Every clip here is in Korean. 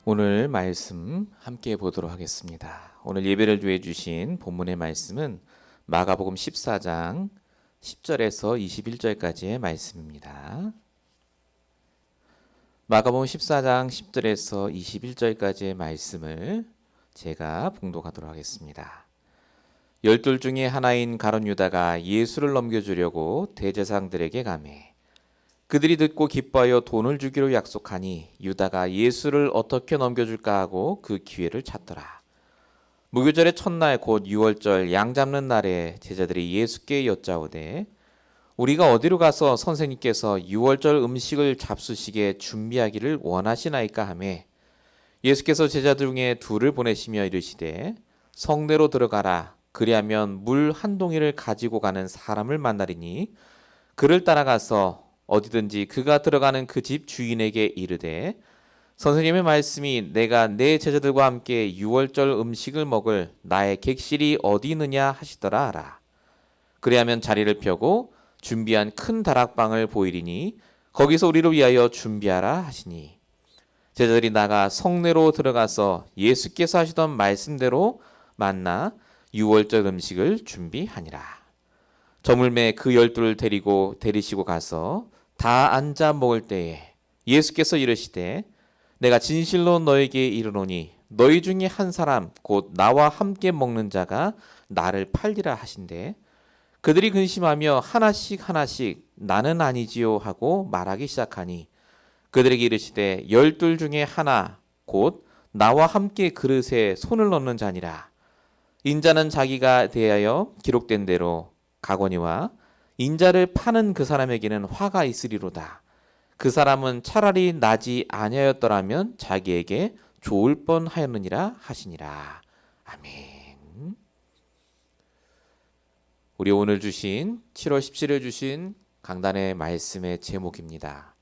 오늘 말씀 함께 보도록 하겠습니다. 오늘 예배를 위해 주신 본문의 말씀은 마가복음 14장 10절에서 21절까지의 말씀입니다. 마가복음 14장 10절에서 21절까지의 말씀을 제가 봉독하도록 하겠습니다. 열둘 중에 하나인 가룟 유다가 예수를 넘겨주려고 대제사장들에게 가매 그들이 듣고 기뻐하여 돈을 주기로 약속하니 유다가 예수를 어떻게 넘겨줄까 하고 그 기회를 찾더라. 무교절의 첫날 곧 유월절 양 잡는 날에 제자들이 예수께 여짜오되 우리가 어디로 가서 선생님께서 유월절 음식을 잡수시게 준비하기를 원하시나이까 하매 예수께서 제자들 중에 둘을 보내시며 이르시되 성내로 들어가라. 그리하면 물 한 동이를 가지고 가는 사람을 만나리니 그를 따라가서 어디든지 그가 들어가는 그 집 주인에게 이르되 선생님의 말씀이 내가 내 제자들과 함께 유월절 음식을 먹을 나의 객실이 어디 있느냐 하시더라 하라. 그리하면 자리를 펴고 준비한 큰 다락방을 보이리니 거기서 우리를 위하여 준비하라 하시니 제자들이 나가 성내로 들어가서 예수께서 하시던 말씀대로 만나 유월절 음식을 준비하니라. 저물매 그 열둘을 데리시고 가서 다 앉아 먹을 때에 예수께서 이르시되 내가 진실로 너에게 이르노니 너희 중에 한 사람 곧 나와 함께 먹는 자가 나를 팔리라 하신대 그들이 근심하며 하나씩 나는 아니지요 하고 말하기 시작하니 그들에게 이르시되 열둘 중에 하나 곧 나와 함께 그릇에 손을 넣는 자니라. 인자는 자기가 대하여 기록된 대로 가거니와 인자를 파는 그 사람에게는 화가 있으리로다. 그 사람은 차라리 나지 아니하였더라면 자기에게 좋을 뻔하였느니라 하시니라. 아멘. 우리 오늘 주신 7월 17일 주신 강단의 말씀의 제목입니다.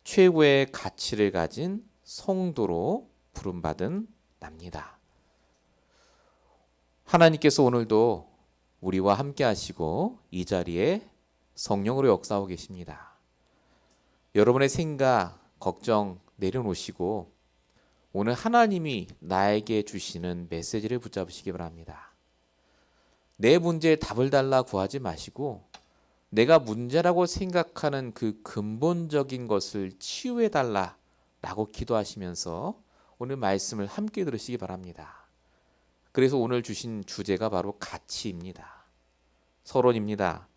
최고의 가치를 가진 성도로 부름받은 납니다. 하나님께서 오늘도 우리와 함께 하시고 이 자리에 성령으로 역사하고 계십니다. 여러분의 생각, 걱정 내려놓으시고 오늘 하나님이 나에게 주시는 메시지를 붙잡으시기 바랍니다. 내 문제에 답을 달라 구하지 마시고 내가 문제라고 생각하는 그 근본적인 것을 치유해 달라라고 기도하시면서 오늘 말씀을 함께 들으시기 바랍니다. 그래서 오늘 주신 주제가 바로 가치입니다. 서론입니다.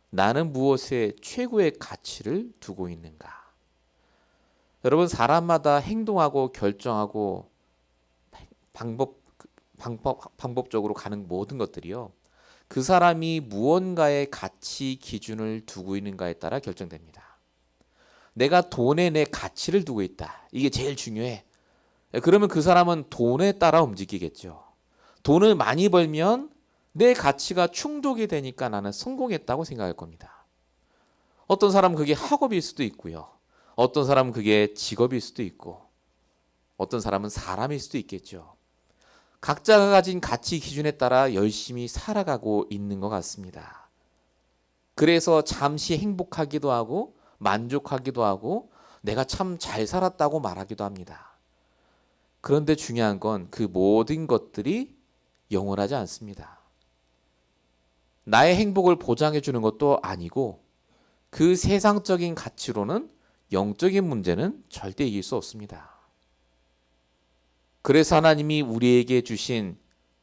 나는 무엇에 최고의 가치를 두고 있는가? 여러분 사람마다 행동하고 결정하고 방법적으로 가는 모든 것들이요. 그 사람이 무언가의 가치 기준을 두고 있는가에 따라 결정됩니다. 내가 돈에 내 가치를 두고 있다. 이게 제일 중요해. 그러면 그 사람은 돈에 따라 움직이겠죠. 돈을 많이 벌면 내 가치가 충족이 되니까 나는 성공했다고 생각할 겁니다. 어떤 사람은 그게 학업일 수도 있고요. 어떤 사람은 그게 직업일 수도 있고 어떤 사람은 사람일 수도 있겠죠. 각자가 가진 가치 기준에 따라 열심히 살아가고 있는 것 같습니다. 그래서 잠시 행복하기도 하고 만족하기도 하고 내가 참 잘 살았다고 말하기도 합니다. 그런데 중요한 건 그 모든 것들이 영원하지 않습니다. 나의 행복을 보장해 주는 것도 아니고 그 세상적인 가치로는 영적인 문제는 절대 이길 수 없습니다. 그래서 하나님이 우리에게 주신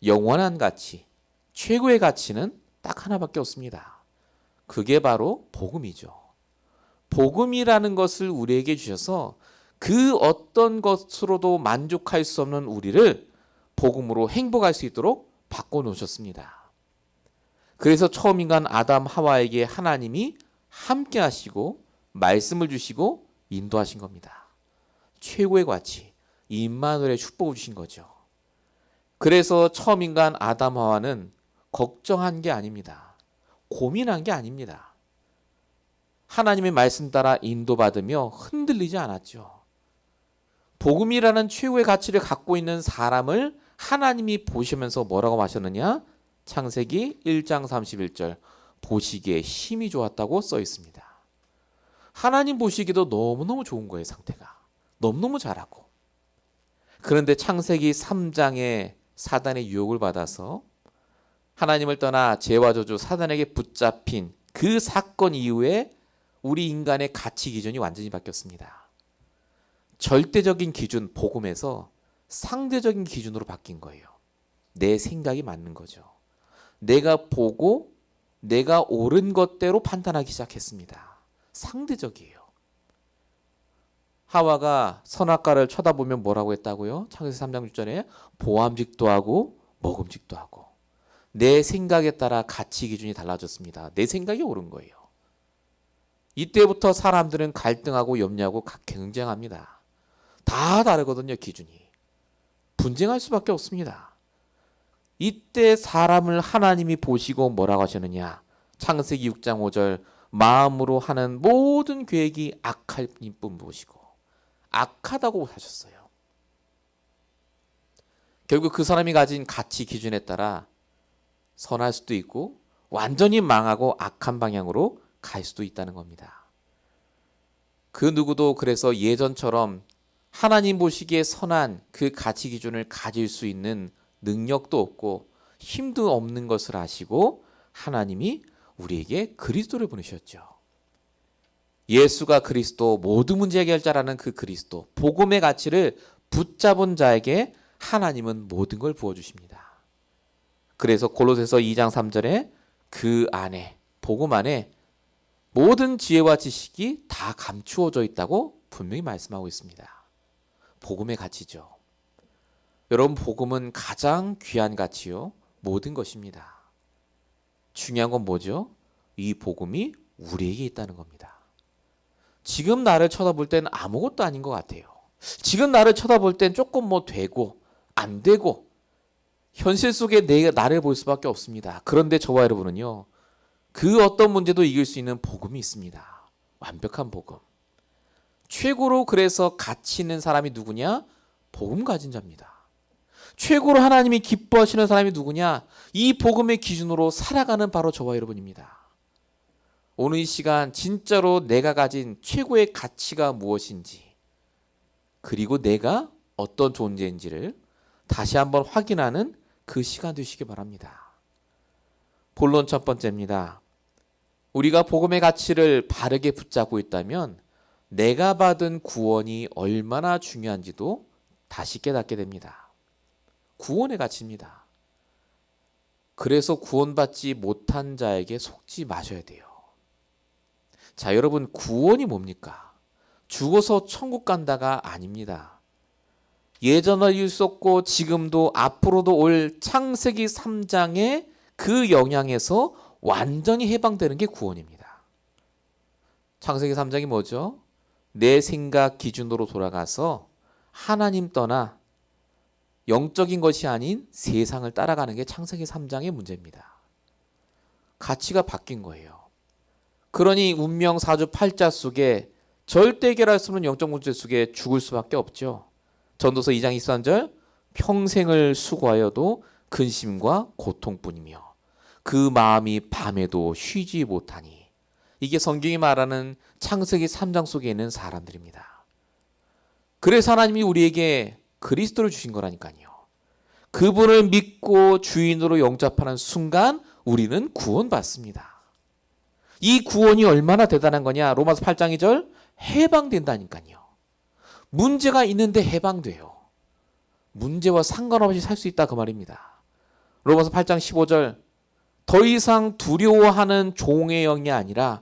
영원한 가치, 최고의 가치는 딱 하나밖에 없습니다. 그게 바로 복음이죠. 복음이라는 것을 우리에게 주셔서 그 어떤 것으로도 만족할 수 없는 우리를 복음으로 행복할 수 있도록 바꿔놓으셨습니다. 그래서 처음 인간 아담 하와에게 하나님이 함께 하시고 말씀을 주시고 인도하신 겁니다. 최고의 가치, 임마누엘의 축복을 주신 거죠. 그래서 처음 인간 아담 하와는 걱정한 게 아닙니다. 고민한 게 아닙니다. 하나님의 말씀 따라 인도받으며 흔들리지 않았죠. 복음이라는 최고의 가치를 갖고 있는 사람을 하나님이 보시면서 뭐라고 하셨느냐? 창세기 1장 31절 보시기에 힘이 좋았다고 써 있습니다. 하나님 보시기도 너무너무 좋은 거예요. 상태가 너무너무 잘하고 그런데 창세기 3장에 사단의 유혹을 받아서 하나님을 떠나 죄와 저주 사단에게 붙잡힌 그 사건 이후에 우리 인간의 가치 기준이 완전히 바뀌었습니다. 절대적인 기준, 복음에서 상대적인 기준으로 바뀐 거예요. 내 생각이 맞는 거죠. 내가 보고 내가 옳은 것대로 판단하기 시작했습니다. 상대적이에요. 하와가 선악과를 쳐다보면 뭐라고 했다고요? 창세기 3장 6절에 보암직도 하고 먹음직도 하고. 내 생각에 따라 가치 기준이 달라졌습니다. 내 생각이 옳은 거예요. 이때부터 사람들은 갈등하고 염려하고 경쟁합니다. 다 다르거든요, 기준이. 분쟁할 수밖에 없습니다. 이때 사람을 하나님이 보시고 뭐라고 하셨느냐? 창세기 6장 5절 마음으로 하는 모든 계획이 악할 뿐 보시고 악하다고 하셨어요. 결국 그 사람이 가진 가치 기준에 따라 선할 수도 있고 완전히 망하고 악한 방향으로 갈 수도 있다는 겁니다. 그 누구도 그래서 예전처럼 하나님 보시기에 선한 그 가치 기준을 가질 수 있는 능력도 없고 힘도 없는 것을 아시고 하나님이 우리에게 그리스도를 보내셨죠. 예수가 그리스도, 모든 문제 해결자라는 그 그리스도, 복음의 가치를 붙잡은 자에게 하나님은 모든 걸 부어주십니다. 그래서 골로새서 2장 3절에 그 안에, 복음 안에 모든 지혜와 지식이 다 감추어져 있다고 분명히 말씀하고 있습니다. 복음의 가치죠. 여러분, 복음은 가장 귀한 가치요, 모든 것입니다. 중요한 건 뭐죠? 이 복음이 우리에게 있다는 겁니다. 지금 나를 쳐다볼 땐 아무것도 아닌 것 같아요. 지금 나를 쳐다볼 땐 조금 뭐 되고 안 되고 현실 속에 나를 볼 수밖에 없습니다. 그런데 저와 여러분은요, 그 어떤 문제도 이길 수 있는 복음이 있습니다. 완벽한 복음. 최고로 그래서 가치 있는 사람이 누구냐? 복음 가진 자입니다. 최고로 하나님이 기뻐하시는 사람이 누구냐? 이 복음의 기준으로 살아가는 바로 저와 여러분입니다. 오늘 이 시간 진짜로 내가 가진 최고의 가치가 무엇인지, 그리고 내가 어떤 존재인지를 다시 한번 확인하는 그 시간 되시기 바랍니다. 본론 첫 번째입니다. 우리가 복음의 가치를 바르게 붙잡고 있다면 내가 받은 구원이 얼마나 중요한지도 다시 깨닫게 됩니다. 구원의 가치입니다. 그래서 구원받지 못한 자에게 속지 마셔야 돼요. 자, 여러분, 구원이 뭡니까? 죽어서 천국 간다가 아닙니다. 예전에 있었고 지금도 앞으로도 올 창세기 3장의 그 영향에서 완전히 해방되는 게 구원입니다. 창세기 3장이 뭐죠? 내 생각 기준으로 돌아가서 하나님 떠나 영적인 것이 아닌 세상을 따라가는 게 창세기 3장의 문제입니다. 가치가 바뀐 거예요. 그러니 운명 사주 팔자 속에 절대 해결할 수 없는 영적 문제 속에 죽을 수밖에 없죠. 전도서 2장 23절 평생을 수고하여도 근심과 고통뿐이며 그 마음이 밤에도 쉬지 못하니. 이게 성경이 말하는 창세기 3장 속에 있는 사람들입니다. 그래서 하나님이 우리에게 그리스도를 주신 거라니까요. 그분을 믿고 주인으로 영접하는 순간 우리는 구원받습니다. 이 구원이 얼마나 대단한 거냐? 로마서 8장 2절 해방된다니까요. 문제가 있는데 해방돼요. 문제와 상관없이 살 수 있다 그 말입니다. 로마서 8장 15절 더 이상 두려워하는 종의 영이 아니라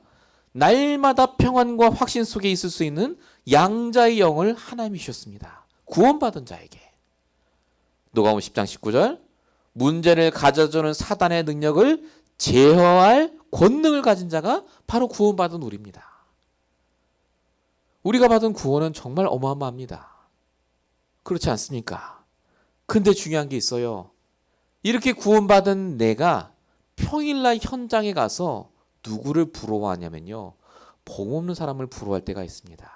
날마다 평안과 확신 속에 있을 수 있는 양자의 영을 하나님이 주셨습니다. 구원받은 자에게. 누가복음 10장 19절 문제를 가져주는 사단의 능력을 제어할 권능을 가진 자가 바로 구원받은 우리입니다. 우리가 받은 구원은 정말 어마어마합니다. 그렇지 않습니까? 근데 중요한 게 있어요. 이렇게 구원받은 내가 평일날 현장에 가서 누구를 부러워하냐면요, 복 없는 사람을 부러워할 때가 있습니다.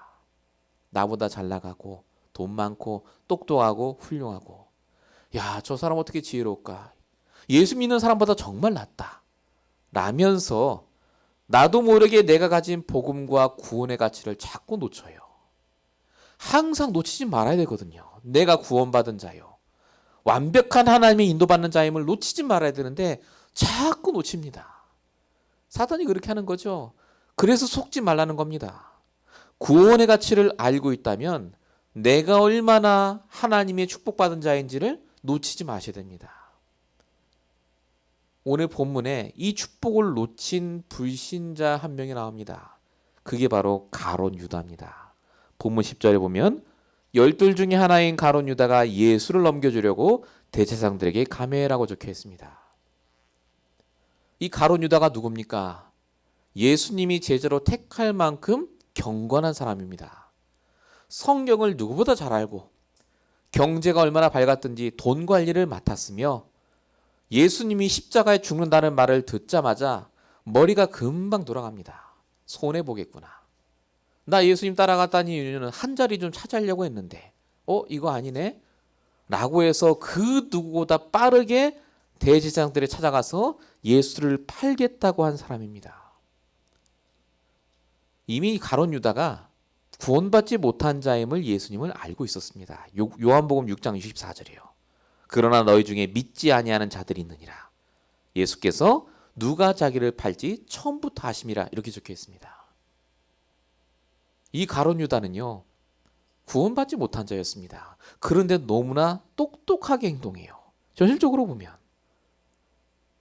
나보다 잘 나가고 돈 많고 똑똑하고 훌륭하고, 야, 저 사람 어떻게 지혜로울까? 예수 믿는 사람보다 정말 낫다 라면서 나도 모르게 내가 가진 복음과 구원의 가치를 자꾸 놓쳐요. 항상 놓치지 말아야 되거든요. 내가 구원받은 자요. 완벽한 하나님의 인도받는 자임을 놓치지 말아야 되는데 자꾸 놓칩니다. 사단이 그렇게 하는 거죠. 그래서 속지 말라는 겁니다. 구원의 가치를 알고 있다면 내가 얼마나 하나님의 축복받은 자인지를 놓치지 마셔야 됩니다. 오늘 본문에 이 축복을 놓친 불신자 한 명이 나옵니다. 그게 바로 가룟 유다입니다. 본문 10절에 보면 열둘 중에 하나인 가룟 유다가 예수를 넘겨주려고 대제사장들에게 감회라고 적혀 있습니다. 이 가룟 유다가 누굽니까? 예수님이 제자로 택할 만큼 경건한 사람입니다. 성경을 누구보다 잘 알고 경제가 얼마나 밝았든지 돈 관리를 맡았으며 예수님이 십자가에 죽는다는 말을 듣자마자 머리가 금방 돌아갑니다. 손해보겠구나. 나 예수님 따라갔다니 한 자리 좀 차지하려고 했는데 이거 아니네? 라고 해서 그 누구보다 빠르게 대제사장들에 찾아가서 예수를 팔겠다고 한 사람입니다. 이미 가룟 유다가 구원받지 못한 자임을 예수님을 알고 있었습니다. 요한복음 6장 24절이요. 그러나 너희 중에 믿지 아니하는 자들이 있느니라. 예수께서 누가 자기를 팔지 처음부터 아심이라 이렇게 적혀 있습니다. 이 가룟 유다는요. 구원받지 못한 자였습니다. 그런데 너무나 똑똑하게 행동해요. 현실적으로 보면.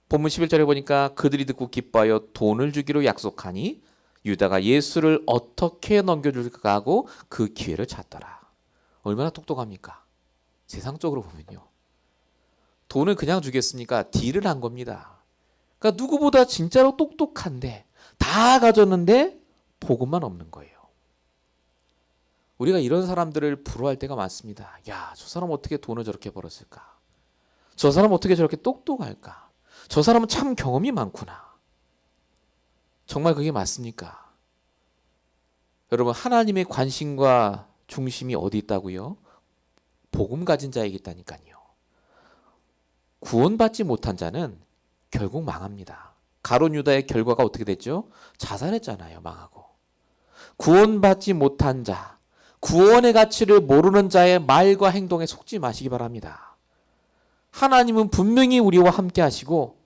본문 11절에 보니까 그들이 듣고 기뻐하여 돈을 주기로 약속하니 유다가 예수를 어떻게 넘겨줄까 하고 그 기회를 찾더라. 얼마나 똑똑합니까? 세상적으로 보면요. 돈을 그냥 주겠습니까? 딜을 한 겁니다. 그러니까 누구보다 진짜로 똑똑한데 다 가졌는데 복음만 없는 거예요. 우리가 이런 사람들을 부러워할 때가 많습니다. 야, 저 사람 어떻게 돈을 저렇게 벌었을까? 저 사람 어떻게 저렇게 똑똑할까? 저 사람은 참 경험이 많구나. 정말 그게 맞습니까? 여러분, 하나님의 관심과 중심이 어디 있다고요? 복음 가진 자에게 있다니까요. 구원받지 못한 자는 결국 망합니다. 가룟 유다의 결과가 어떻게 됐죠? 자살했잖아요. 망하고. 구원받지 못한 자, 구원의 가치를 모르는 자의 말과 행동에 속지 마시기 바랍니다. 하나님은 분명히 우리와 함께 하시고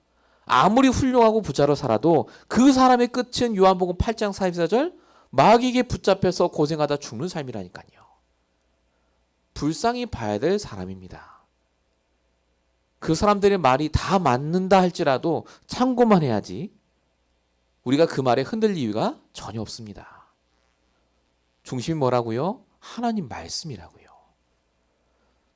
아무리 훌륭하고 부자로 살아도 그 사람의 끝은 요한복음 8장 44절 마귀에게 붙잡혀서 고생하다 죽는 삶이라니까요. 불쌍히 봐야 될 사람입니다. 그 사람들의 말이 다 맞는다 할지라도 참고만 해야지 우리가 그 말에 흔들릴 이유가 전혀 없습니다. 중심이 뭐라고요? 하나님 말씀이라고요.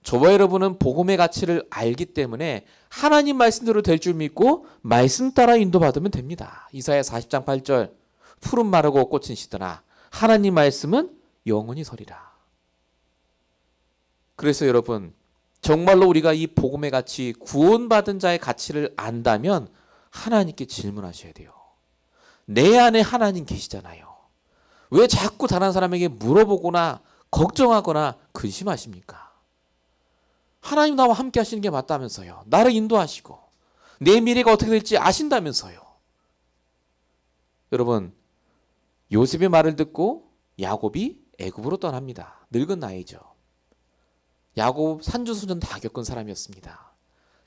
저와 여러분은 복음의 가치를 알기 때문에 하나님 말씀대로 될 줄 믿고 말씀 따라 인도받으면 됩니다. 이사야 40장 8절 푸른 마르고 꽃은 시드나 하나님 말씀은 영원히 서리라. 그래서 여러분 정말로 우리가 이 복음의 가치, 구원받은 자의 가치를 안다면 하나님께 질문하셔야 돼요. 내 안에 하나님 계시잖아요. 왜 자꾸 다른 사람에게 물어보거나 걱정하거나 근심하십니까? 하나님 나와 함께 하시는 게 맞다면서요. 나를 인도하시고 내 미래가 어떻게 될지 아신다면서요. 여러분, 요셉의 말을 듣고 야곱이 애굽으로 떠납니다. 늙은 나이죠. 야곱 산전수전 다 겪은 사람이었습니다.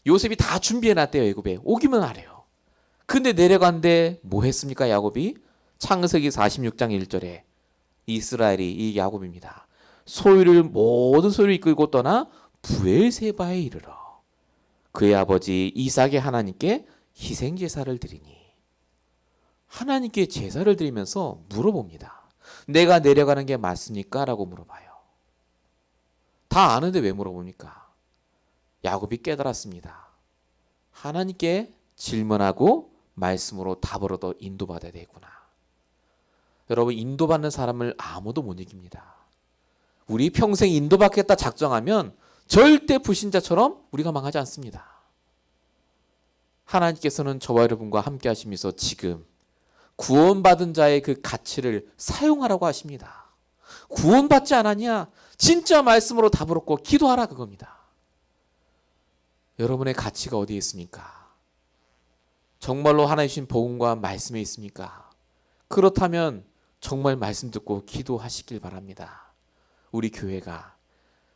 요셉이 다 준비해놨대요. 애굽에 오기만 하래요. 근데 내려간데 뭐 했습니까? 야곱이 창세기 46장 1절에 이스라엘이 이 야곱입니다. 모든 소유를 이끌고 떠나 부엘세바에 이르러 그의 아버지 이삭의 하나님께 희생제사를 드리니 하나님께 제사를 드리면서 물어봅니다. 내가 내려가는 게 맞습니까? 라고 물어봐요. 다 아는데 왜 물어봅니까? 야곱이 깨달았습니다. 하나님께 질문하고 말씀으로 답을 얻어 인도받아야 되구나. 여러분, 인도받는 사람을 아무도 못 이깁니다. 우리 평생 인도받겠다 작정하면 절대 불신자처럼 우리가 망하지 않습니다. 하나님께서는 저와 여러분과 함께 하시면서 지금 구원받은 자의 그 가치를 사용하라고 하십니다. 구원받지 않았냐? 진짜 말씀으로 답을 얻고 기도하라 그겁니다. 여러분의 가치가 어디에 있습니까? 정말로 하나님 주신 복음과 말씀에 있습니까? 그렇다면 정말 말씀 듣고 기도하시길 바랍니다. 우리 교회가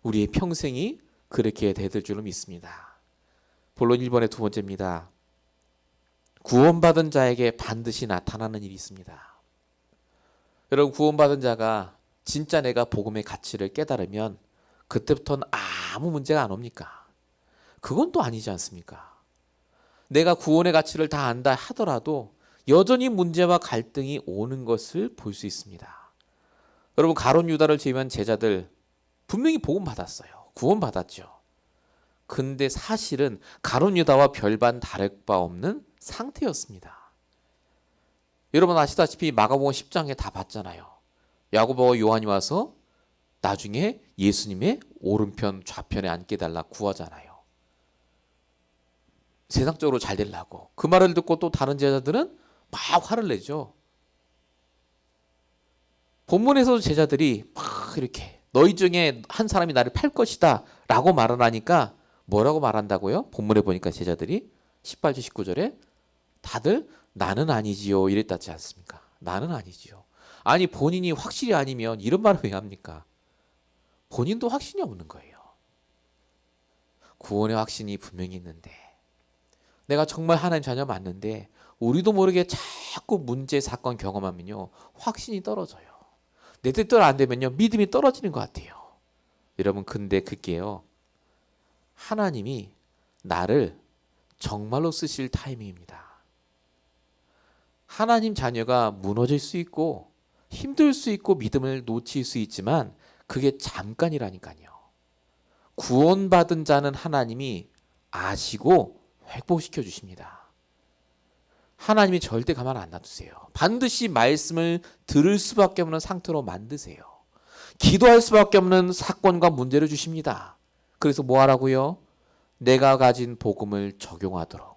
우리의 평생이 그렇게 될 줄로 믿습니다. 본론 1번의 두 번째입니다. 구원받은 자에게 반드시 나타나는 일이 있습니다. 여러분, 구원받은 자가 진짜 내가 복음의 가치를 깨달으면 그때부터는 아무 문제가 안 옵니까? 그건 또 아니지 않습니까? 내가 구원의 가치를 다 안다 하더라도 여전히 문제와 갈등이 오는 것을 볼 수 있습니다. 여러분, 가룟 유다를 제외한 제자들 분명히 복음 받았어요. 구원 받았죠. 근데 사실은 가룟 유다와 별반 다를 바 없는 상태였습니다. 여러분 아시다시피 마가복음 10장에 다 봤잖아요. 야고보와 요한이 와서 나중에 예수님의 오른편 좌편에 앉게 달라 구하잖아요. 세상적으로 잘 되려고. 그 말을 듣고 또 다른 제자들은 막 화를 내죠. 본문에서도 제자들이 막 이렇게 너희 중에 한 사람이 나를 팔 것이다 라고 말을 하니까 뭐라고 말한다고요? 본문에 보니까 제자들이 18절 19절에 다들 나는 아니지요 이랬다지 않습니까? 나는 아니지요. 아니 본인이 확실히 아니면 이런 말을 왜 합니까? 본인도 확신이 없는 거예요. 구원의 확신이 분명히 있는데 내가 정말 하나님 자녀 맞는데 우리도 모르게 자꾸 문제 사건 경험하면요 확신이 떨어져요. 내 뜻대로 안 되면요 믿음이 떨어지는 것 같아요. 여러분 근데 그게요 하나님이 나를 정말로 쓰실 타이밍입니다. 하나님 자녀가 무너질 수 있고 힘들 수 있고 믿음을 놓칠 수 있지만 그게 잠깐이라니까요. 구원받은 자는 하나님이 아시고 회복시켜 주십니다. 하나님이 절대 가만 안 놔두세요. 반드시 말씀을 들을 수밖에 없는 상태로 만드세요. 기도할 수밖에 없는 사건과 문제를 주십니다. 그래서 뭐 하라고요? 내가 가진 복음을 적용하도록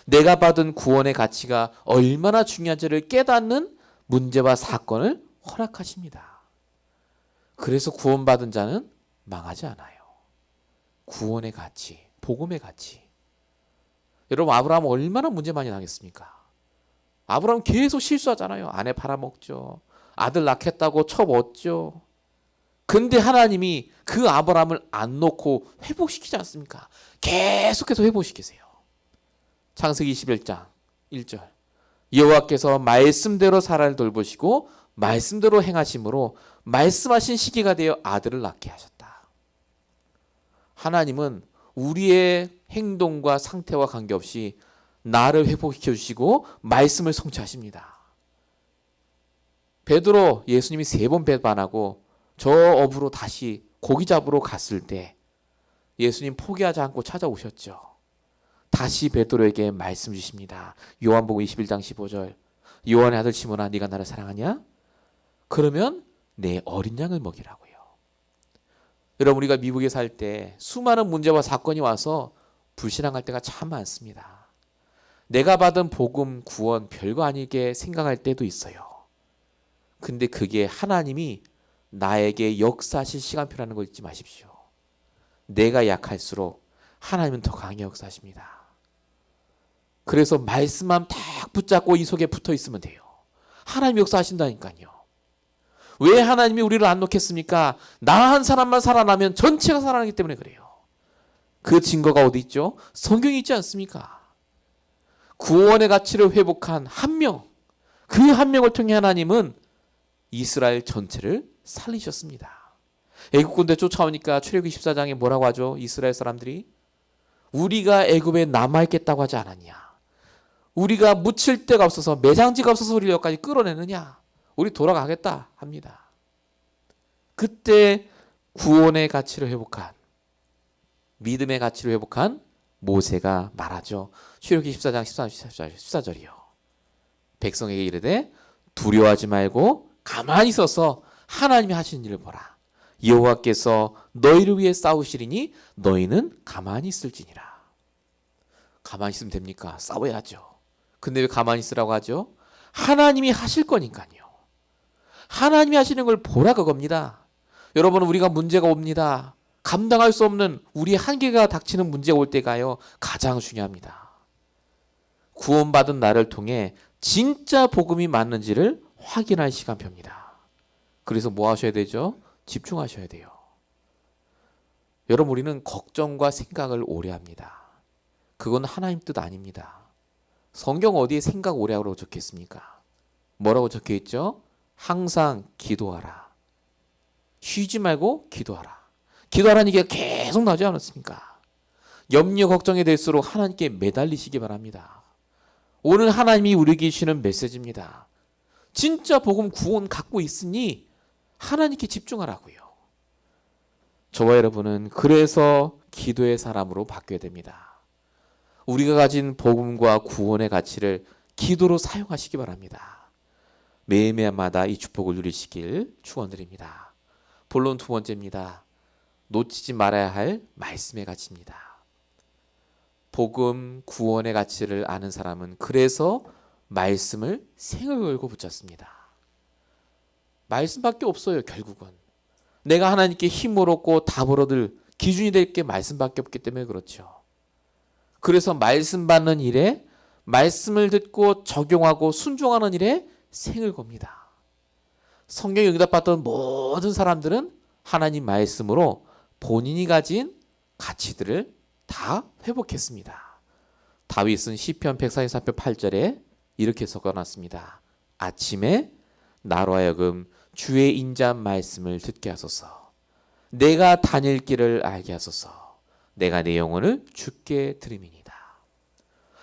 내가 받은 구원의 가치가 얼마나 중요한지를 깨닫는 문제와 사건을 허락하십니다. 그래서 구원받은 자는 망하지 않아요. 구원의 가치, 복음의 가치. 여러분 아브라함 얼마나 문제 많이 당했습니까? 아브라함 계속 실수하잖아요. 아내 팔아먹죠. 아들 낳겠다고 쳐먹죠. 근데 하나님이 그 아브라함을 안 놓고 회복시키지 않습니까? 계속해서 회복시키세요. 창세기 21장 1절 여호와께서 말씀대로 사라를 돌보시고 말씀대로 행하심으로 말씀하신 시기가 되어 아들을 낳게 하셨다. 하나님은 우리의 행동과 상태와 관계없이 나를 회복시켜 주시고 말씀을 성취하십니다. 베드로 예수님이 3번 배반하고 저 업으로 다시 고기 잡으러 갔을 때 예수님 포기하지 않고 찾아오셨죠. 다시 베드로에게 말씀 주십니다. 요한복음 21장 15절 요한의 아들 시몬아 네가 나를 사랑하냐? 그러면 내 어린 양을 먹이라고요. 여러분 우리가 미국에 살 때 수많은 문제와 사건이 와서 불신앙할 때가 참 많습니다. 내가 받은 복음 구원 별거 아니게 생각할 때도 있어요. 근데 그게 하나님이 나에게 역사하실 시간표라는 걸 잊지 마십시오. 내가 약할수록 하나님은 더 강하게 역사하십니다. 그래서 말씀만 딱 붙잡고 이 속에 붙어 있으면 돼요. 하나님 역사하신다니까요. 왜 하나님이 우리를 안 놓겠습니까? 나 한 사람만 살아나면 전체가 살아나기 때문에 그래요. 그 증거가 어디 있죠? 성경에 있지 않습니까? 구원의 가치를 회복한 한 명, 그 한 명을 통해 하나님은 이스라엘 전체를 살리셨습니다. 애굽 군대 쫓아오니까 출애굽기 14장에 뭐라고 하죠? 이스라엘 사람들이 우리가 애굽에 남아있겠다고 하지 않았냐? 우리가 묻힐 데가 없어서 매장지가 없어서 우리를 여기까지 끌어내느냐? 우리 돌아가겠다 합니다. 그때 구원의 가치를 회복한 믿음의 가치를 회복한 모세가 말하죠. 출애굽기 14장 14절이요. 백성에게 이르되 두려워하지 말고 가만히 있어서 하나님이 하시는 일을 보라. 여호와께서 너희를 위해 싸우시리니 너희는 가만히 있을지니라. 가만히 있으면 됩니까? 싸워야죠. 근데 왜 가만히 있으라고 하죠? 하나님이 하실 거니까요. 하나님이 하시는 걸 보라 그겁니다. 여러분 우리가 문제가 옵니다. 감당할 수 없는 우리의 한계가 닥치는 문제가 올 때가요. 가장 중요합니다. 구원받은 나를 통해 진짜 복음이 맞는지를 확인할 시간표입니다. 그래서 뭐 하셔야 되죠? 집중하셔야 돼요. 여러분, 우리는 걱정과 생각을 오래 합니다. 그건 하나님 뜻 아닙니다. 성경 어디에 생각 오래 하라고 적혀있습니까? 뭐라고 적혀있죠? 항상 기도하라. 쉬지 말고 기도하라. 기도하라는 얘기가 계속 나오지 않았습니까? 염려 걱정이 될수록 하나님께 매달리시기 바랍니다. 오늘 하나님이 우리에게 주시는 메시지입니다. 진짜 복음 구원 갖고 있으니 하나님께 집중하라고요. 저와 여러분은 그래서 기도의 사람으로 바뀌어야 됩니다. 우리가 가진 복음과 구원의 가치를 기도로 사용하시기 바랍니다. 매일매일마다 이 축복을 누리시길 축원드립니다. 본론 두 번째입니다. 놓치지 말아야 할 말씀의 가치입니다. 복음, 구원의 가치를 아는 사람은 그래서 말씀을 생을 걸고 붙잡습니다. 말씀밖에 없어요, 결국은. 내가 하나님께 힘을 얻고 답을 얻을 기준이 될 게 말씀밖에 없기 때문에 그렇죠. 그래서 말씀 받는 일에, 말씀을 듣고 적용하고 순종하는 일에 생을 겁니다. 성경에 응답받던 모든 사람들은 하나님 말씀으로 본인이 가진 가치들을 다 회복했습니다. 다윗은 시편 144편 8절에 이렇게 적어놨습니다. 아침에 나로 하여금 주의 인자한 말씀을 듣게 하소서. 내가 다닐 길을 알게 하소서. 내가 내 영혼을 주께 드림이니이다.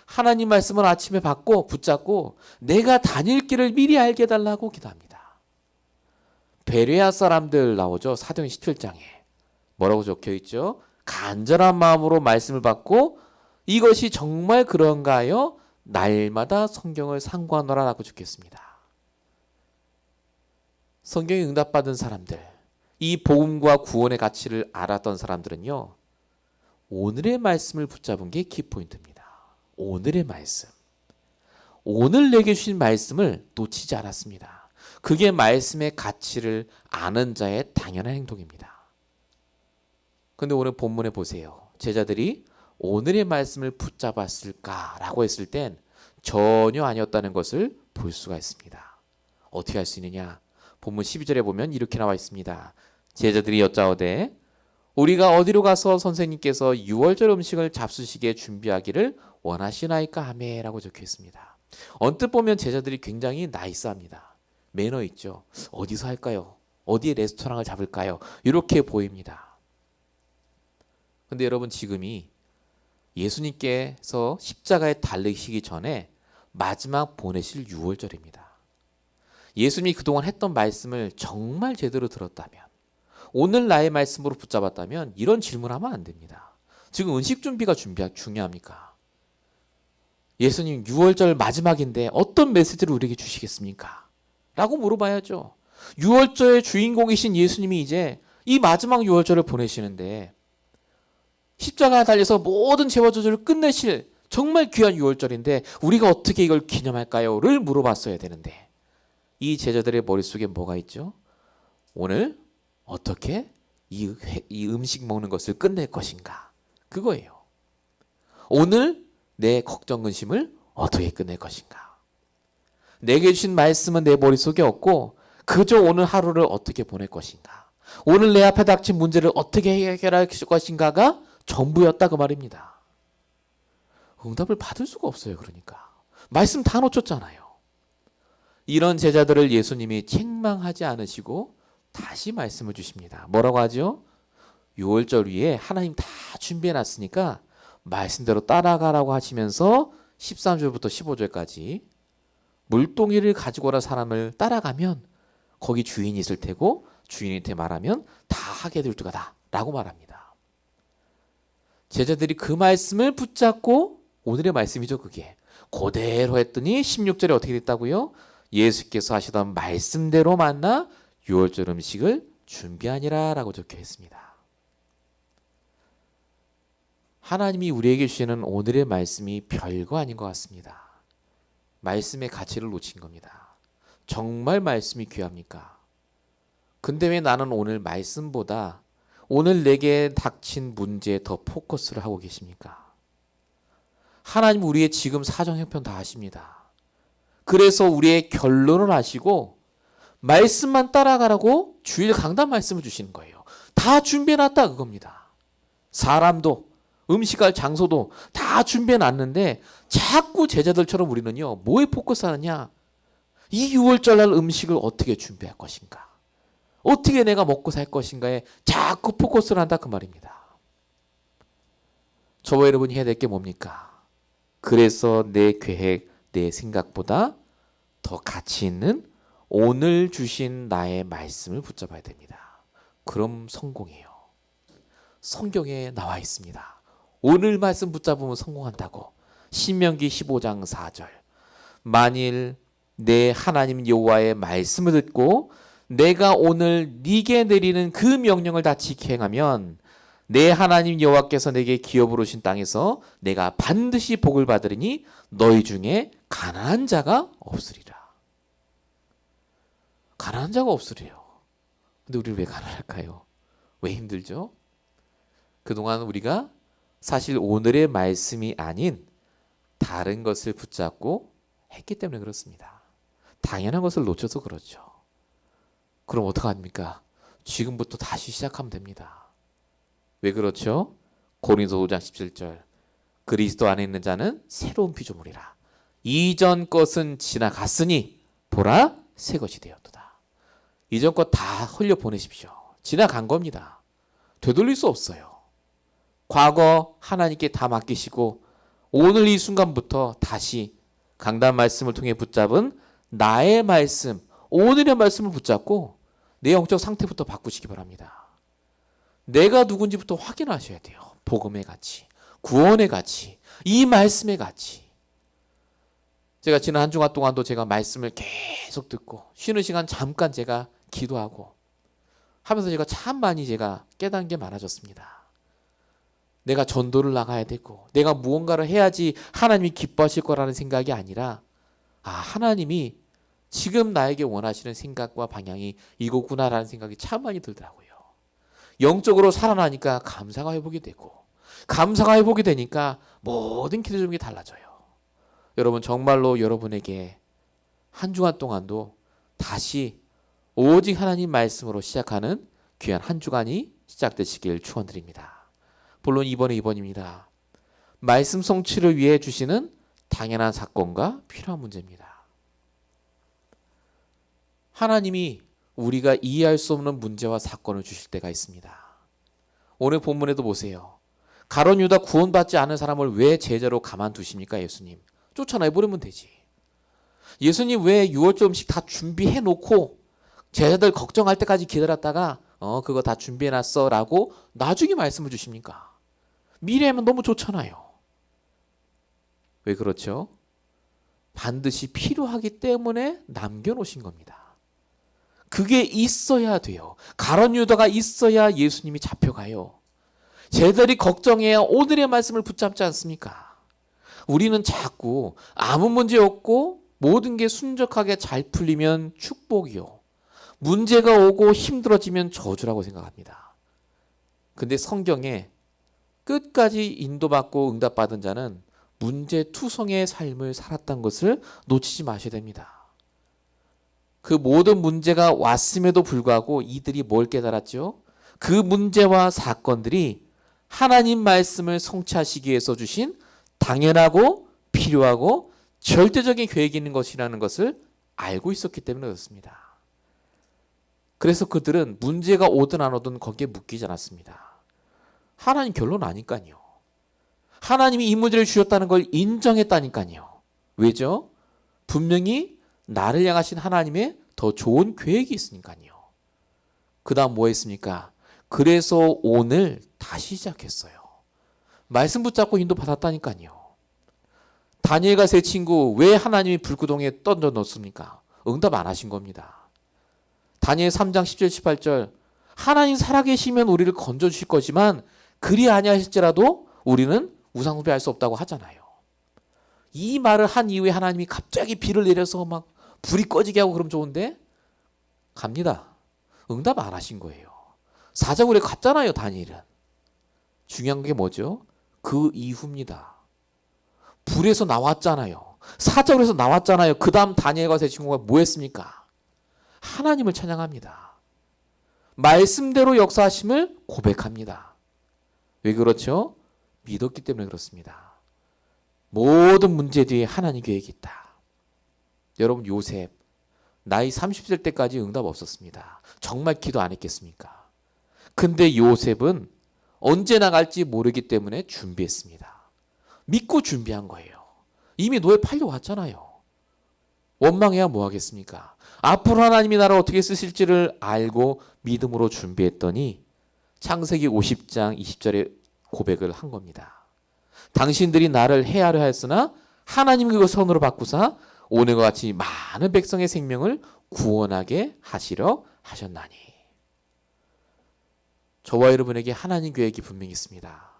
하나님 말씀을 아침에 받고 붙잡고 내가 다닐 길을 미리 알게 해달라고 기도합니다. 베레아 사람들 나오죠. 사도행 17장에. 뭐라고 적혀있죠? 간절한 마음으로 말씀을 받고 이것이 정말 그런가 하여 날마다 성경을 상고하노라라고 적혔습니다. 성경에 응답받은 사람들, 이 복음과 구원의 가치를 알았던 사람들은요, 오늘의 말씀을 붙잡은 게 키포인트입니다. 오늘의 말씀. 오늘 내게 주신 말씀을 놓치지 않았습니다. 그게 말씀의 가치를 아는 자의 당연한 행동입니다. 근데 오늘 본문에 보세요. 제자들이 오늘의 말씀을 붙잡았을까라고 했을 땐 전혀 아니었다는 것을 볼 수가 있습니다. 어떻게 할 수 있느냐? 본문 12절에 보면 이렇게 나와 있습니다. 제자들이 여짜오되 우리가 어디로 가서 선생님께서 유월절 음식을 잡수시기에 준비하기를 원하시나이까 하매 라고 적혀 있습니다. 언뜻 보면 제자들이 굉장히 나이스합니다. 매너 있죠. 어디서 할까요? 어디에 레스토랑을 잡을까요? 이렇게 보입니다. 근데 여러분, 지금이 예수님께서 십자가에 달리시기 전에 마지막 보내실 유월절입니다. 예수님이 그동안 했던 말씀을 정말 제대로 들었다면, 오늘 나의 말씀으로 붙잡았다면 이런 질문하면 안 됩니다. 지금 음식 준비가 중요합니까? 예수님 유월절 마지막인데 어떤 메시지를 우리에게 주시겠습니까? 라고 물어봐야죠. 유월절의 주인공이신 예수님이 이제 이 마지막 유월절을 보내시는데 십자가에 달려서 모든 죄와 저주를 끝내실 정말 귀한 유월절인데 우리가 어떻게 이걸 기념할까요? 를 물어봤어야 되는데 이 제자들의 머릿속에 뭐가 있죠? 오늘 어떻게 이 음식 먹는 것을 끝낼 것인가? 그거예요. 오늘 내 걱정 근심을 어떻게 끝낼 것인가? 내게 주신 말씀은 내 머릿속에 없고 그저 오늘 하루를 어떻게 보낼 것인가? 오늘 내 앞에 닥친 문제를 어떻게 해결할 것인가가 전부였다 그 말입니다. 응답을 받을 수가 없어요. 그러니까 말씀 다 놓쳤잖아요. 이런 제자들을 예수님이 책망하지 않으시고 다시 말씀을 주십니다. 뭐라고 하죠? 유월절 위에 하나님 다 준비해놨으니까 말씀대로 따라가라고 하시면서 13절부터 15절까지 물동이를 가지고 오라 사람을 따라가면 거기 주인이 있을 테고 주인한테 말하면 다 하게 될 거다 라고 말합니다. 제자들이 그 말씀을 붙잡고 오늘의 말씀이죠. 그게 그대로 했더니 16절에 어떻게 됐다고요? 예수께서 하시던 말씀대로 만나 유월절 음식을 준비하니라 라고 적혀 있습니다. 하나님이 우리에게 주시는 오늘의 말씀이 별거 아닌 것 같습니다. 말씀의 가치를 놓친 겁니다. 정말 말씀이 귀합니까? 근데 왜 나는 오늘 말씀보다 오늘 내게 닥친 문제에 더 포커스를 하고 계십니까? 하나님 우리의 지금 사정 형편 다 아십니다. 그래서 우리의 결론을 아시고 말씀만 따라가라고 주일 강단 말씀을 주시는 거예요. 다 준비해놨다 그겁니다. 사람도 음식할 장소도 다 준비해 놨는데 자꾸 제자들처럼 우리는요, 뭐에 포커스하느냐? 이 6월절날 음식을 어떻게 준비할 것인가? 어떻게 내가 먹고 살 것인가에 자꾸 포커스를 한다 그 말입니다. 저와 여러분이 해야 될 게 뭡니까? 그래서 내 계획, 내 생각보다 더 가치 있는 오늘 주신 나의 말씀을 붙잡아야 됩니다. 그럼 성공이에요. 성경에 나와 있습니다. 오늘 말씀 붙잡으면 성공한다고. 신명기 15장 4절. 만일 내 하나님 여호와의 말씀을 듣고 내가 오늘 네게 내리는 그 명령을 다 지켜 행하면 내 하나님 여호와께서 내게 기업으로 주신 땅에서 내가 반드시 복을 받으리니 너희 중에 가난한 자가 없으리라. 가난한 자가 없으리요. 근데 우리 왜 가난할까요? 왜 힘들죠? 그동안 우리가 사실 오늘의 말씀이 아닌 다른 것을 붙잡고 했기 때문에 그렇습니다. 당연한 것을 놓쳐서 그렇죠. 그럼 어떡합니까? 지금부터 다시 시작하면 됩니다. 왜 그렇죠? 고린도서 5장 17절. 그리스도 안에 있는 자는 새로운 피조물이라. 이전 것은 지나갔으니 보라 새 것이 되었도다. 이전 것 다 흘려보내십시오. 지나간 겁니다. 되돌릴 수 없어요. 과거 하나님께 다 맡기시고 오늘 이 순간부터 다시 강단 말씀을 통해 붙잡은 나의 말씀, 오늘의 말씀을 붙잡고 내 영적 상태부터 바꾸시기 바랍니다. 내가 누군지부터 확인하셔야 돼요. 복음의 가치, 구원의 가치, 이 말씀의 가치. 제가 지난 한 주간 동안도 제가 말씀을 계속 듣고 쉬는 시간 잠깐 제가 기도하고 하면서 제가 참 많이 제가 깨달은 게 많아졌습니다. 내가 전도를 나가야 되고 내가 무언가를 해야지 하나님이 기뻐하실 거라는 생각이 아니라 하나님이 지금 나에게 원하시는 생각과 방향이 이거구나라는 생각이 참 많이 들더라고요. 영적으로 살아나니까 감사가 회복이 되고 감사가 회복이 되니까 모든 기도 제목이 달라져요. 여러분 정말로 여러분에게 한 주간 동안도 다시 오직 하나님 말씀으로 시작하는 귀한 한 주간이 시작되시길 축원드립니다. 본론 2번입니다. 말씀 성취를 위해 주시는 당연한 사건과 필요한 문제입니다. 하나님이 우리가 이해할 수 없는 문제와 사건을 주실 때가 있습니다. 오늘 본문에도 보세요. 가룟 유다 구원받지 않은 사람을 왜 제자로 가만두십니까? 예수님. 쫓아내버리면 되지. 예수님 왜 6월절 음식 다 준비해 놓고 제자들 걱정할 때까지 기다렸다가 그거 다 준비해놨어 라고 나중에 말씀을 주십니까? 미리 하면 너무 좋잖아요. 왜 그렇죠? 반드시 필요하기 때문에 남겨놓으신 겁니다. 그게 있어야 돼요. 가룟 유다가 있어야 예수님이 잡혀가요. 제자들이 걱정해야 오늘의 말씀을 붙잡지 않습니까? 우리는 자꾸 아무 문제 없고 모든 게 순적하게 잘 풀리면 축복이요. 문제가 오고 힘들어지면 저주라고 생각합니다. 근데 성경에 끝까지 인도받고 응답받은 자는 문제투성의 삶을 살았다는 것을 놓치지 마셔야 됩니다. 그 모든 문제가 왔음에도 불구하고 이들이 뭘 깨달았죠? 그 문제와 사건들이 하나님 말씀을 성취하시기 위해서 주신 당연하고 필요하고 절대적인 계획이 있는 것이라는 것을 알고 있었기 때문에 그렇습니다. 그래서 그들은 문제가 오든 안 오든 거기에 묶이지 않았습니다. 하나님 결론 아니까요. 하나님이 이 문제를 주셨다는 걸 인정했다니까요. 왜죠? 분명히 나를 향하신 하나님의 더 좋은 계획이 있으니까요. 그 다음 뭐 했습니까? 그래서 오늘 다시 시작했어요. 말씀 붙잡고 인도 받았다니까요. 다니엘과 세 친구 왜 하나님이 불구덩이에 던져 넣습니까? 응답 안 하신 겁니다. 다니엘 3장 10절 18절 하나님 살아계시면 우리를 건져주실 거지만 그리 아니하실지라도 우리는 우상숭배할 수 없다고 하잖아요. 이 말을 한 이후에 하나님이 갑자기 비를 내려서 막 불이 꺼지게 하고 그러면 좋은데 갑니다. 응답 안 하신 거예요. 사자굴에 갔잖아요. 다니엘은. 중요한 게 뭐죠? 그 이후입니다. 불에서 나왔잖아요. 사자굴에서 나왔잖아요. 그 다음 다니엘과 세 친구가 뭐 했습니까? 하나님을 찬양합니다. 말씀대로 역사하심을 고백합니다. 왜 그렇죠? 믿었기 때문에 그렇습니다. 모든 문제 뒤에 하나님 계획이 있다. 여러분, 요셉 나이 30살 때까지 응답 없었습니다. 정말 기도 안 했겠습니까? 근데 요셉은 언제 나갈지 모르기 때문에 준비했습니다. 믿고 준비한 거예요. 이미 노예 팔려왔잖아요. 원망해야 뭐 하겠습니까? 앞으로 하나님이 나를 어떻게 쓰실지를 알고 믿음으로 준비했더니 창세기 50장 20절에 고백을 한 겁니다. 당신들이 나를 해하려 하였으나 하나님 그것을 선으로 바꾸사 오늘과 같이 많은 백성의 생명을 구원하게 하시려 하셨나니. 저와 여러분에게 하나님 계획이 분명히 있습니다.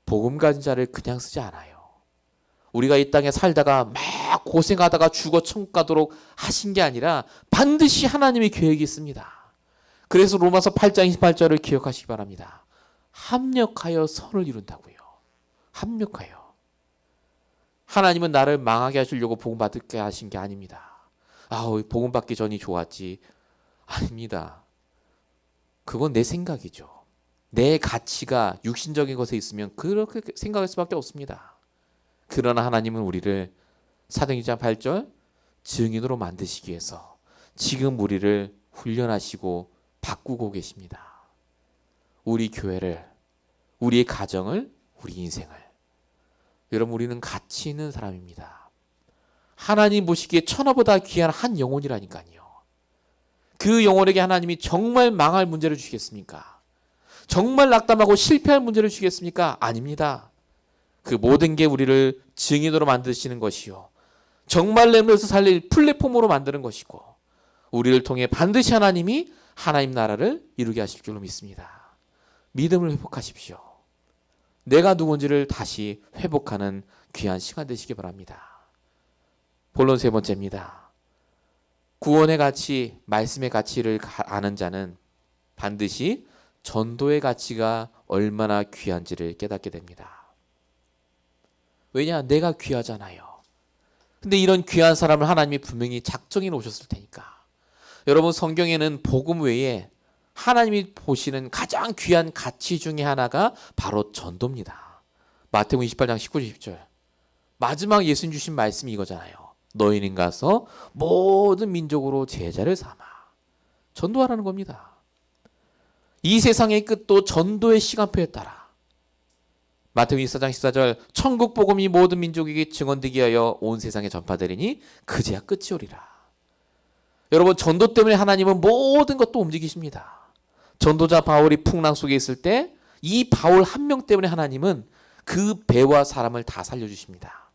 복음 가진 자를 그냥 쓰지 않아요. 우리가 이 땅에 살다가 막 고생하다가 죽어 천국 가도록 하신 게 아니라 반드시 하나님의 계획이 있습니다. 그래서 로마서 8장 28절을 기억하시기 바랍니다. 합력하여 선을 이룬다고요. 합력하여. 하나님은 나를 망하게 하시려고 복음 받게 하신 게 아닙니다. 복음 받기 전이 좋았지. 아닙니다. 그건 내 생각이죠. 내 가치가 육신적인 것에 있으면 그렇게 생각할 수밖에 없습니다. 그러나 하나님은 우리를 사도행전 2장 8절 증인으로 만드시기 위해서 지금 우리를 훈련하시고 바꾸고 계십니다. 우리 교회를, 우리의 가정을, 우리 인생을. 여러분, 우리는 가치 있는 사람입니다. 하나님 보시기에 천하보다 귀한 한 영혼이라니까요. 그 영혼에게 하나님이 정말 망할 문제를 주시겠습니까? 정말 낙담하고 실패할 문제를 주시겠습니까? 아닙니다. 그 모든 게 우리를 증인으로 만드시는 것이요, 정말 렘넌트 살릴 플랫폼으로 만드는 것이고, 우리를 통해 반드시 하나님이 하나님 나라를 이루게 하실 줄로 믿습니다. 믿음을 회복하십시오. 내가 누군지를 다시 회복하는 귀한 시간 되시기 바랍니다. 본론 세 번째입니다. 구원의 가치, 말씀의 가치를 아는 자는 반드시 전도의 가치가 얼마나 귀한지를 깨닫게 됩니다. 왜냐? 내가 귀하잖아요. 근데 이런 귀한 사람을 하나님이 분명히 작정해 놓으셨을 테니까. 여러분, 성경에는 복음 외에 하나님이 보시는 가장 귀한 가치 중에 하나가 바로 전도입니다. 마태복음 28장 19절 20절. 마지막 예수님 주신 말씀이 이거잖아요. 너희는 가서 모든 민족으로 제자를 삼아. 전도하라는 겁니다. 이 세상의 끝도 전도의 시간표에 따라. 마태복음 24장 14절 천국 복음이 모든 민족에게 증언되게 하여 온 세상에 전파되리니 그제야 끝이 오리라. 여러분, 전도 때문에 하나님은 모든 것도 움직이십니다. 전도자 바울이 풍랑 속에 있을 때 이 바울 한 명 때문에 하나님은 그 배와 사람을 다 살려주십니다.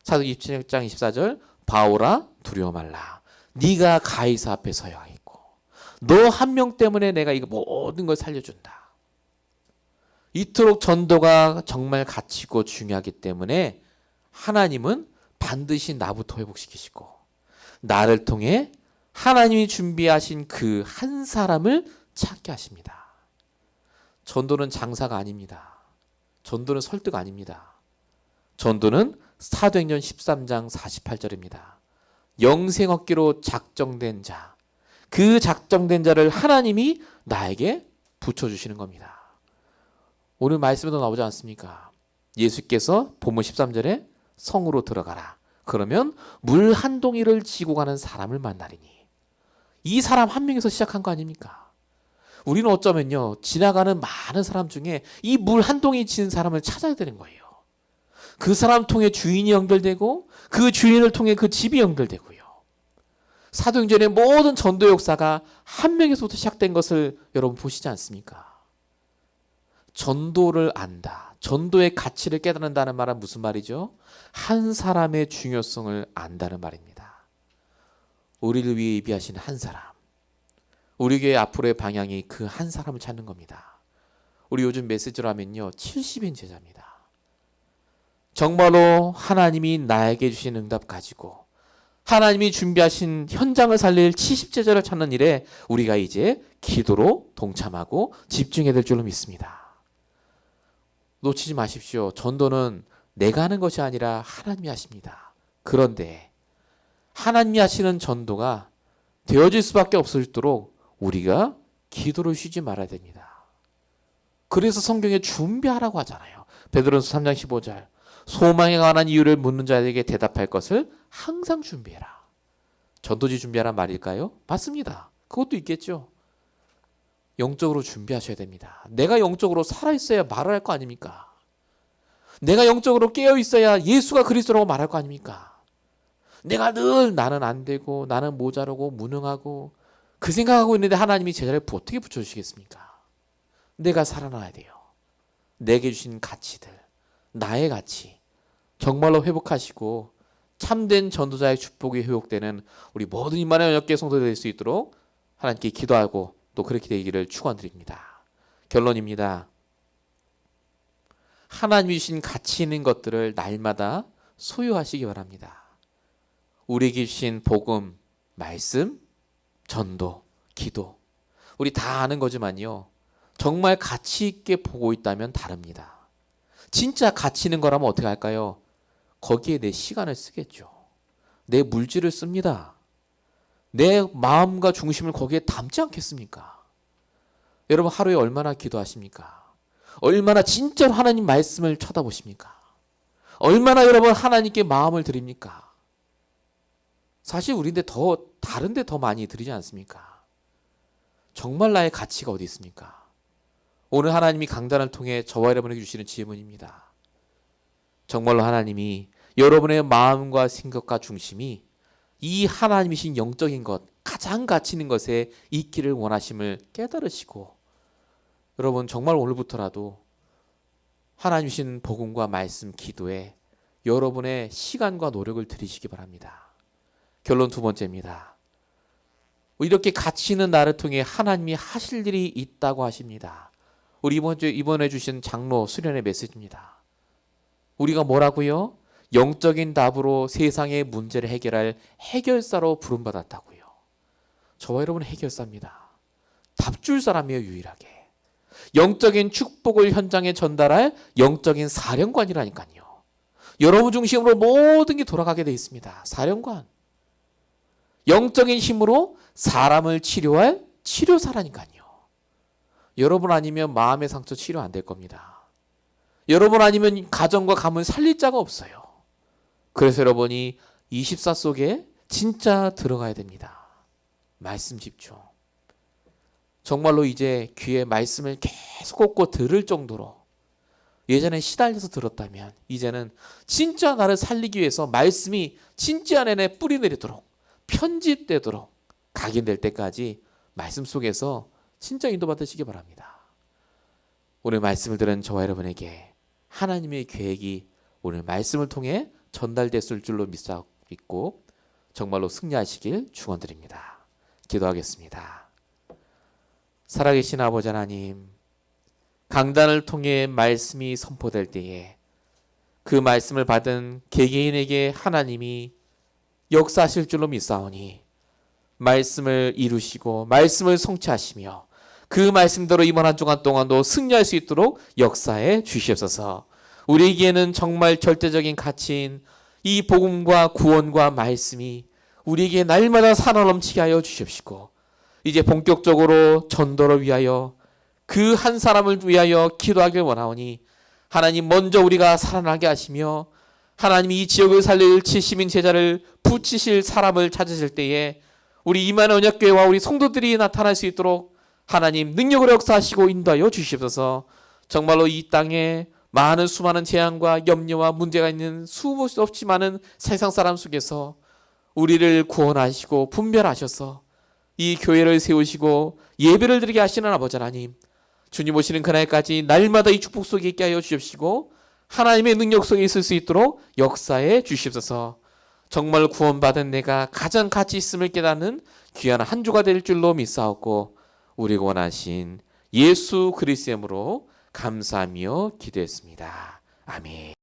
사도행전 27장 24절 바울아 두려워 말라. 네가 가이사 앞에 서야 하겠고 너 한 명 때문에 내가 이거 모든 걸 살려준다. 이토록 전도가 정말 가치고 중요하기 때문에 하나님은 반드시 나부터 회복시키시고 나를 통해 하나님이 준비하신 그 한 사람을 찾게 하십니다. 전도는 장사가 아닙니다. 전도는 설득 아닙니다. 전도는 사도행전 13장 48절입니다. 영생 얻기로 작정된 자, 그 작정된 자를 하나님이 나에게 붙여주시는 겁니다. 오늘 말씀에도 나오지 않습니까? 예수께서 본문 13절에 성으로 들어가라. 그러면 물 한 동이를 지고 가는 사람을 만나리니. 이 사람 한 명에서 시작한 거 아닙니까? 우리는 어쩌면요, 지나가는 많은 사람 중에 이 물 한 동이 지는 사람을 찾아야 되는 거예요. 그 사람 통해 주인이 연결되고 그 주인을 통해 그 집이 연결되고요. 사도행전의 모든 전도 역사가 한 명에서부터 시작된 것을 여러분 보시지 않습니까? 전도를 안다. 전도의 가치를 깨닫는다는 말은 무슨 말이죠? 한 사람의 중요성을 안다는 말입니다. 우리를 위해 예비하신 한 사람. 우리 교회 앞으로의 방향이 그 한 사람을 찾는 겁니다. 우리 요즘 메시지로 하면요, 70인 제자입니다. 정말로 하나님이 나에게 주신 응답 가지고 하나님이 준비하신 현장을 살릴 70제자를 찾는 일에 우리가 이제 기도로 동참하고 집중해야 될 줄로 믿습니다. 놓치지 마십시오. 전도는 내가 하는 것이 아니라 하나님이 하십니다. 그런데 하나님이 하시는 전도가 되어질 수밖에 없을도록 우리가 기도를 쉬지 말아야 됩니다. 그래서 성경에 준비하라고 하잖아요. 베드로전서 3장 15절. 소망에 관한 이유를 묻는 자에게 대답할 것을 항상 준비해라. 전도지 준비하란 말일까요? 맞습니다. 그것도 있겠죠. 영적으로 준비하셔야 됩니다. 내가 영적으로 살아있어야 말을 할 거 아닙니까? 내가 영적으로 깨어있어야 예수가 그리스도라고 말할 거 아닙니까? 내가 늘 나는 안 되고 나는 모자라고 무능하고 그 생각하고 있는데 하나님이 제자리에 어떻게 붙여주시겠습니까? 내가 살아나야 돼요. 내게 주신 가치들, 나의 가치 정말로 회복하시고 참된 전도자의 축복이 회복되는 우리 모든 임마누엘 언약궤 성도들 될 수 있도록 하나님께 기도하고 또 그렇게 되기를 축원드립니다. 결론입니다. 하나님이 주신 가치 있는 것들을 날마다 소유하시기 바랍니다. 우리에게 주신 복음, 말씀, 전도, 기도 우리 다 아는 거지만요. 정말 가치 있게 보고 있다면 다릅니다. 진짜 가치 있는 거라면 어떻게 할까요? 거기에 내 시간을 쓰겠죠. 내 물질을 씁니다. 내 마음과 중심을 거기에 담지 않겠습니까? 여러분 하루에 얼마나 기도하십니까? 얼마나 진짜로 하나님 말씀을 쳐다보십니까? 얼마나 여러분 하나님께 마음을 드립니까? 사실 우리인데 더 다른데 더 많이 드리지 않습니까? 정말 나의 가치가 어디 있습니까? 오늘 하나님이 강단을 통해 저와 여러분에게 주시는 질문입니다. 정말로 하나님이 여러분의 마음과 생각과 중심이 이 하나님이신 영적인 것, 가장 가치 있는 것에 있기를 원하심을 깨달으시고 여러분 정말 오늘부터라도 하나님이신 복음과 말씀, 기도에 여러분의 시간과 노력을 들이시기 바랍니다. 결론 두 번째입니다. 이렇게 가치 있는 나를 통해 하나님이 하실 일이 있다고 하십니다. 우리 이번에 주신 장로 수련의 메시지입니다. 우리가 뭐라고요? 영적인 답으로 세상의 문제를 해결할 해결사로 부름받았다고요. 저와 여러분은 해결사입니다. 답줄 사람이에요. 유일하게. 영적인 축복을 현장에 전달할 영적인 사령관이라니까요. 여러분 중심으로 모든 게 돌아가게 돼 있습니다. 사령관. 영적인 힘으로 사람을 치료할 치료사라니까요. 여러분 아니면 마음의 상처 치료 안 될 겁니다. 여러분 아니면 가정과 가문 살릴 자가 없어요. 그래서 여러분이 24 속에 진짜 들어가야 됩니다. 말씀 집중. 정말로 이제 귀에 말씀을 계속 꽂고 들을 정도로 예전에 시달려서 들었다면 이제는 진짜 나를 살리기 위해서 말씀이 진짜 안에 뿌리 내리도록 편집되도록 각인될 때까지 말씀 속에서 진짜 인도받으시기 바랍니다. 오늘 말씀을 들은 저와 여러분에게 하나님의 계획이 오늘 말씀을 통해 전달됐을 줄로 믿고 정말로 승리하시길 축원드립니다. 기도하겠습니다. 살아계신 아버지 하나님, 강단을 통해 말씀이 선포될 때에 그 말씀을 받은 개개인에게 하나님이 역사하실 줄로 믿사오니 말씀을 이루시고 말씀을 성취하시며 그 말씀대로 이번 한 주간 동안도 승리할 수 있도록 역사해 주시옵소서. 우리에게는 정말 절대적인 가치인 이 복음과 구원과 말씀이 우리에게 날마다 살아넘치게 하여 주시옵시고 이제 본격적으로 전도를 위하여 그 한 사람을 위하여 기도하길 원하오니 하나님 먼저 우리가 살아나게 하시며 하나님이 이 지역을 살릴 70인 제자를 붙이실 사람을 찾으실 때에 우리 임마누엘 언약궤와 우리 성도들이 나타날 수 있도록 하나님 능력으로 역사하시고 인도하여 주시옵소서. 정말로 이 땅에 많은 수많은 재앙과 염려와 문제가 있는 수없이 없이 많은 세상 사람 속에서 우리를 구원하시고 분별하셔서 이 교회를 세우시고 예배를 드리게 하시는 아버지 하나님, 주님 오시는 그날까지 날마다 이 축복 속에 있게 하여 주십시고 하나님의 능력 속에 있을 수 있도록 역사해 주시옵소서. 정말 구원받은 내가 가장 가치 있음을 깨닫는 귀한 한 주가 될 줄로 믿사옵고 우리가 원하신 예수 그리스도의 이름으로 감사하며 기도했습니다. 아멘.